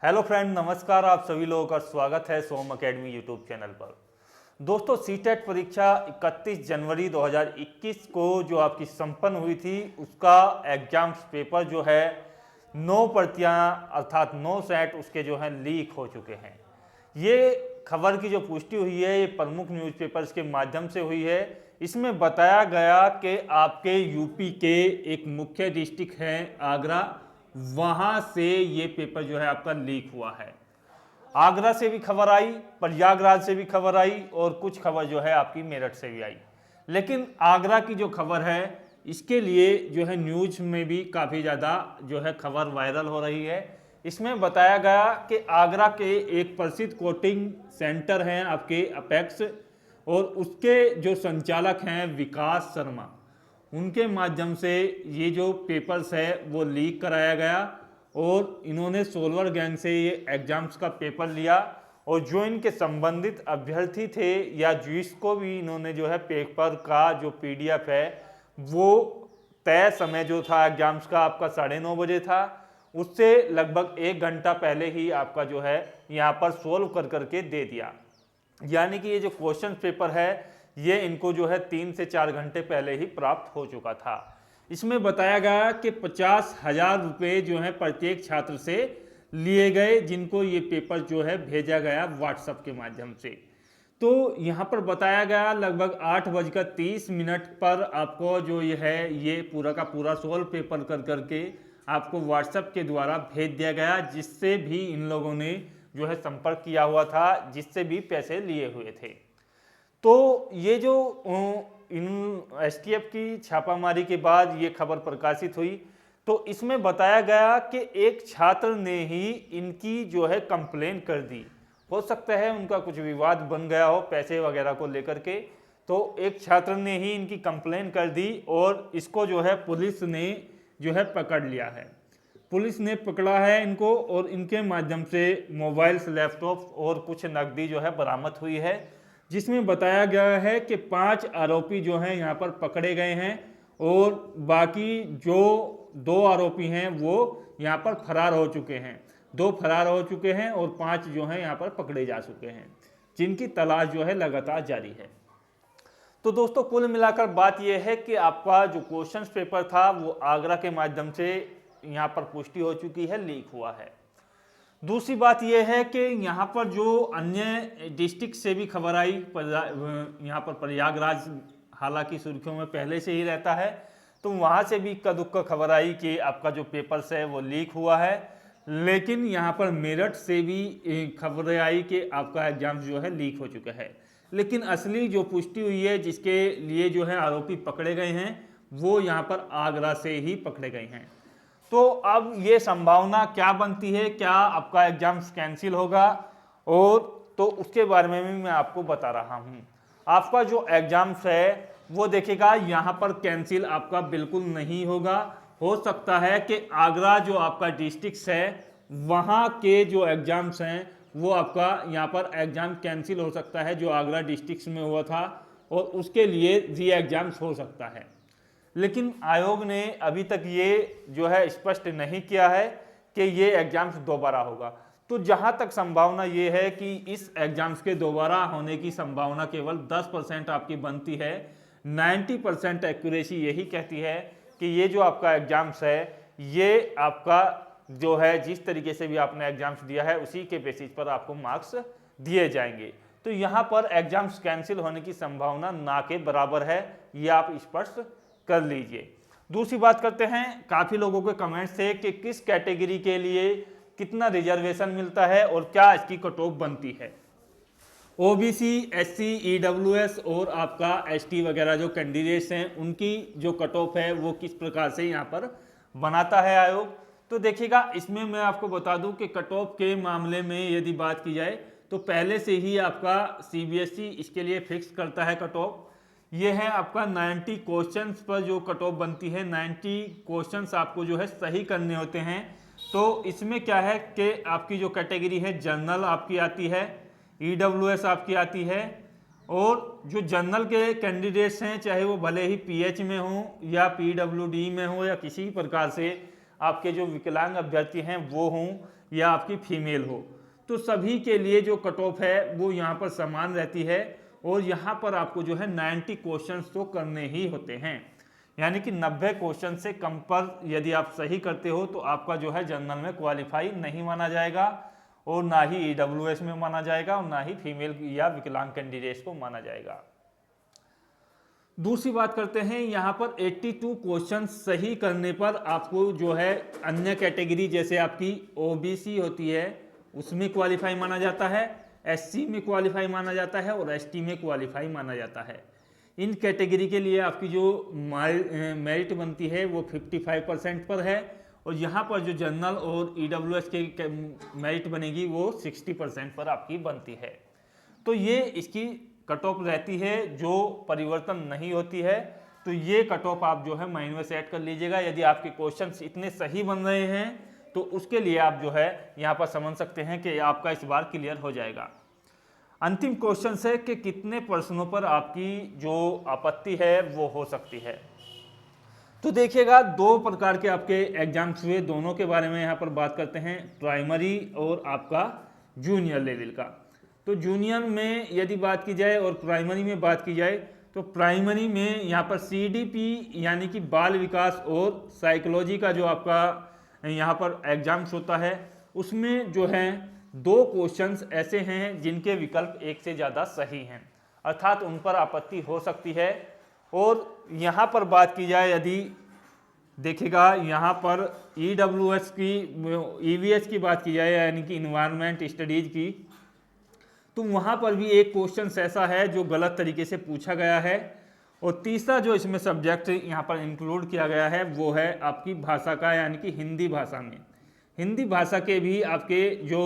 Hello friend, नमस्कार। आप सभी लोगों का स्वागत है सोम अकेडमी यूट्यूब चैनल पर। दोस्तों, सीटेट परीक्षा 31 जनवरी 2021 को जो आपकी संपन्न हुई थी, उसका एग्जाम्स पेपर जो है 9 प्रतियां अर्थात 9 सेट उसके जो है लीक हो चुके हैं। ये खबर की जो पुष्टि हुई है ये प्रमुख न्यूज़पेपर्स के माध्यम से हुई है। इसमें बताया गया कि आपके यूपी के एक मुख्य डिस्ट्रिक्ट है आगरा, वहां से ये पेपर जो है आपका लीक हुआ है। आगरा से भी खबर आई, प्रयागराज से भी खबर आई और कुछ खबर जो है आपकी मेरठ से भी आई। लेकिन आगरा की जो खबर है इसके लिए जो है न्यूज में भी काफ़ी ज़्यादा जो है खबर वायरल हो रही है। इसमें बताया गया कि आगरा के एक प्रसिद्ध कोचिंग सेंटर हैं आपके अपेक्स, और उसके जो संचालक हैं विकास शर्मा, उनके माध्यम से ये जो पेपर्स है वो लीक कराया गया और इन्होंने सोलवर गैंग से ये एग्जाम्स का पेपर लिया और जो इनके संबंधित अभ्यर्थी थे या जिसको भी इन्होंने जो है पेपर का जो पीडीएफ है वो तय समय जो था एग्जाम्स का आपका 9:30 बजे था, उससे लगभग 1 घंटा पहले ही आपका जो है यहाँ पर सोल्व कर करके दे दिया। यानी कि ये जो क्वेश्चन पेपर है ये इनको जो है 3 से 4 घंटे पहले ही प्राप्त हो चुका था। इसमें बताया गया कि 50,000 रुपये जो है प्रत्येक छात्र से लिए गए, जिनको ये पेपर जो है भेजा गया व्हाट्सएप के माध्यम से। तो यहाँ पर बताया गया लगभग 8:30 पर आपको जो ये है ये पूरा का पूरा सोल्व पेपर कर करके आपको व्हाट्सएप के द्वारा भेज दिया गया, जिससे भी इन लोगों ने जो है संपर्क किया हुआ था, जिससे भी पैसे लिए हुए थे। तो ये जो इन एसटीएफ की छापामारी के बाद ये खबर प्रकाशित हुई, तो इसमें बताया गया कि एक छात्र ने ही इनकी जो है कंप्लेन कर दी। हो सकता है उनका कुछ विवाद बन गया हो पैसे वगैरह को लेकर के, तो एक छात्र ने ही इनकी कंप्लेन कर दी और इसको जो है पुलिस ने जो है पकड़ लिया है। पुलिस ने पकड़ा है इनको और इनके माध्यम से मोबाइल्स, लैपटॉप और कुछ नकदी जो है बरामद हुई है, जिसमें बताया गया है कि 5 आरोपी जो हैं यहाँ पर पकड़े गए हैं और बाकी जो 2 आरोपी हैं वो यहाँ पर फरार हो चुके हैं। 2 फरार हो चुके हैं और 5 जो हैं यहाँ पर पकड़े जा चुके हैं, जिनकी तलाश जो है लगातार जारी है। तो दोस्तों, कुल मिलाकर बात यह है कि आपका जो क्वेश्चन पेपर था वो आगरा के माध्यम से यहाँ पर पुष्टि हो चुकी है, लीक हुआ है। दूसरी बात यह है कि यहाँ पर जो अन्य डिस्ट्रिक्ट से भी खबर आई, यहाँ पर प्रयागराज हालांकि सुर्खियों में पहले से ही रहता है, तो वहाँ से भी इक्का दुक्का खबर आई कि आपका जो पेपर्स है वो लीक हुआ है। लेकिन यहाँ पर मेरठ से भी खबरें आई कि आपका एग्जाम जो है लीक हो चुका है। लेकिन असली जो पुष्टि हुई है, जिसके लिए जो है आरोपी पकड़े गए हैं, वो यहाँ पर आगरा से ही पकड़े गए हैं। तो अब ये संभावना क्या बनती है, क्या आपका एग्जाम्स कैंसिल होगा, और तो उसके बारे में भी मैं आपको बता रहा हूँ। आपका जो एग्जाम्स है वो देखिएगा यहाँ पर कैंसिल आपका बिल्कुल नहीं होगा। हो सकता है कि आगरा जो आपका डिस्ट्रिक्ट है वहाँ के जो एग्जाम्स हैं वो आपका यहाँ पर एग्जाम कैंसिल हो सकता है, जो आगरा डिस्ट्रिक्ट में हुआ था, और उसके लिए री एग्जाम्स हो सकता है। लेकिन आयोग ने अभी तक ये जो है स्पष्ट नहीं किया है कि ये एग्जाम्स दोबारा होगा। तो जहां तक संभावना ये है कि इस एग्जाम्स के दोबारा होने की संभावना केवल 10% आपकी बनती है। 90% एक्यूरेसी यही कहती है कि ये जो आपका एग्जाम्स है ये आपका जो है जिस तरीके से भी आपने एग्जाम्स दिया है उसी के बेसिस पर आपको मार्क्स दिए जाएंगे। तो यहाँ पर एग्जाम्स कैंसिल होने की संभावना ना के बराबर है, ये आप स्पष्ट कर लीजिए। दूसरी बात करते हैं, काफी लोगों के कमेंट्स थे कि किस कैटेगरी के लिए कितना रिजर्वेशन मिलता है और क्या इसकी कट ऑफ बनती है। ओबीसी, एससी, ईडब्ल्यूएस और आपका एसटी वगैरह जो कैंडिडेट्स हैं उनकी जो कट ऑफ है वो किस प्रकार से यहाँ पर बनाता है आयोग। तो देखिएगा, इसमें मैं आपको बता दूं कि कट ऑफ के मामले में यदि बात की जाए तो पहले से ही आपका सीबीएसई इसके लिए फिक्स करता है कट ऑफ। ये है आपका 90 क्वेश्चंस पर जो कट ऑफ बनती है। 90 क्वेश्चंस आपको जो है सही करने होते हैं। तो इसमें क्या है कि आपकी जो कैटेगरी है जनरल आपकी आती है, ईडब्ल्यूएस आपकी आती है, और जो जनरल के कैंडिडेट्स हैं चाहे वो भले ही पीएच में हों या पीडब्ल्यूडी में हो या किसी प्रकार से आपके जो विकलांग अभ्यर्थी हैं वो हों, या आपकी फीमेल हो, तो सभी के लिए जो कट ऑफ है वो यहाँ पर समान रहती है। और यहाँ पर आपको जो है 90 क्वेश्चंस तो करने ही होते हैं, यानी कि 90 क्वेश्चन से कम पर यदि आप सही करते हो तो आपका जो है जनरल में क्वालिफाई नहीं माना जाएगा, और ना ही ईडब्ल्यूएस में माना जाएगा, और ना ही फीमेल या विकलांग कैंडिडेट्स को माना जाएगा। दूसरी बात करते हैं, यहाँ पर 82 क्वेश्चन सही करने पर आपको जो है अन्य कैटेगरी जैसे आपकी ओबीसी होती है उसमें क्वालिफाई माना जाता है, एससी में क्वालिफाई माना जाता है, और एसटी में क्वालिफाई माना जाता है। इन कैटेगरी के लिए आपकी जो मेरिट बनती है वो 55% पर है, और यहाँ पर जो जनरल और ईडब्ल्यूएस के मेरिट बनेगी वो 60% पर आपकी बनती है। तो ये इसकी कट ऑफ रहती है जो परिवर्तन नहीं होती है। तो ये कट ऑफ आप जो है माइंड में सेट कर लीजिएगा। यदि आपके क्वेश्चंस इतने सही बन रहे हैं तो उसके लिए आप जो है यहाँ पर समझ सकते हैं कि आपका इस बार क्लियर हो जाएगा। अंतिम क्वेश्चन है कि कितने प्रश्नों पर आपकी जो आपत्ति है वो हो सकती है। तो देखिएगा, दो प्रकार के आपके एग्जाम्स हुए, दोनों के बारे में यहाँ पर बात करते हैं, प्राइमरी और आपका जूनियर लेवल का। तो जूनियर में यदि बात की जाए और प्राइमरी में बात की जाए तो प्राइमरी में यहाँ पर सीडीपी यानी कि बाल विकास और साइकोलॉजी का जो आपका यहाँ पर एग्जाम्स होता है उसमें जो है 2 क्वेश्चंस ऐसे हैं जिनके विकल्प एक से ज़्यादा सही हैं, अर्थात उन पर आपत्ति हो सकती है। और यहाँ पर बात की जाए, यदि देखिएगा यहाँ पर ईडब्ल्यूएस की ईवीएस की बात की जाए यानी कि इन्वायरमेंट स्टडीज की, तो वहाँ पर भी एक क्वेश्चन ऐसा है जो गलत तरीके से पूछा गया है। और तीसरा जो इसमें सब्जेक्ट यहाँ पर इंक्लूड किया गया है वो है आपकी भाषा का, यानी कि हिंदी भाषा में। हिंदी भाषा के भी आपके जो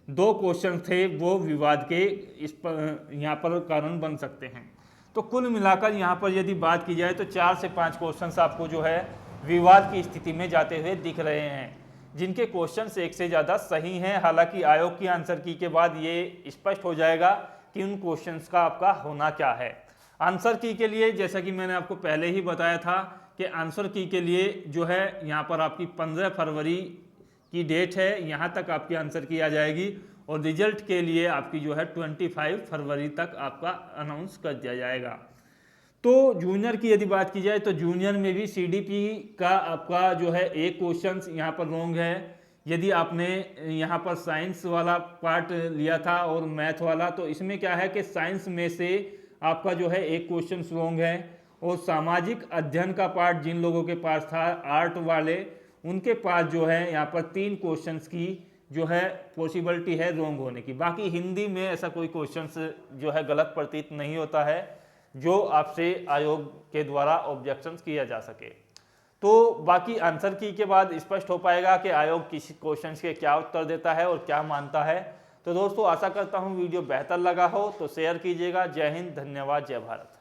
2 क्वेश्चन थे वो विवाद के इस पर यहाँ पर कारण बन सकते हैं। तो कुल मिलाकर यहाँ पर यदि बात की जाए तो 4 से 5 क्वेश्चन आपको जो है विवाद की स्थिति में जाते हुए दिख रहे हैं, जिनके क्वेश्चंस एक से ज़्यादा सही हैं। हालांकि आयोग की आंसर की के बाद ये स्पष्ट हो जाएगा कि उन क्वेश्चंस का आपका होना क्या है। आंसर की के लिए जैसा कि मैंने आपको पहले ही बताया था कि आंसर की के लिए जो है यहाँ पर आपकी 15 फरवरी की डेट है, यहाँ तक आपकी आंसर की आ जाएगी, और रिजल्ट के लिए आपकी जो है 25 फरवरी तक आपका अनाउंस कर दिया जाएगा। तो जूनियर की यदि बात की जाए तो जूनियर में भी सीडीपी का आपका जो है एक क्वेश्चन यहाँ पर रॉन्ग है। यदि आपने यहाँ पर साइंस वाला पार्ट लिया था और मैथ वाला, तो इसमें क्या है कि साइंस में से आपका जो है एक क्वेश्चन रॉन्ग है, और सामाजिक अध्ययन का पार्ट जिन लोगों के पास था आर्ट वाले, उनके पास जो है यहाँ पर 3 क्वेश्चंस की जो है पॉसिबिलिटी है रॉन्ग होने की। बाकी हिंदी में ऐसा कोई क्वेश्चंस जो है गलत प्रतीत नहीं होता है जो आपसे आयोग के द्वारा ऑब्जेक्शंस किया जा सके। तो बाकी आंसर की के बाद स्पष्ट हो पाएगा कि आयोग किस क्वेश्चंस के क्या उत्तर देता है और क्या मानता है। तो दोस्तों, आशा करता हूँ वीडियो बेहतर लगा हो तो शेयर कीजिएगा। जय हिंद, धन्यवाद, जय भारत।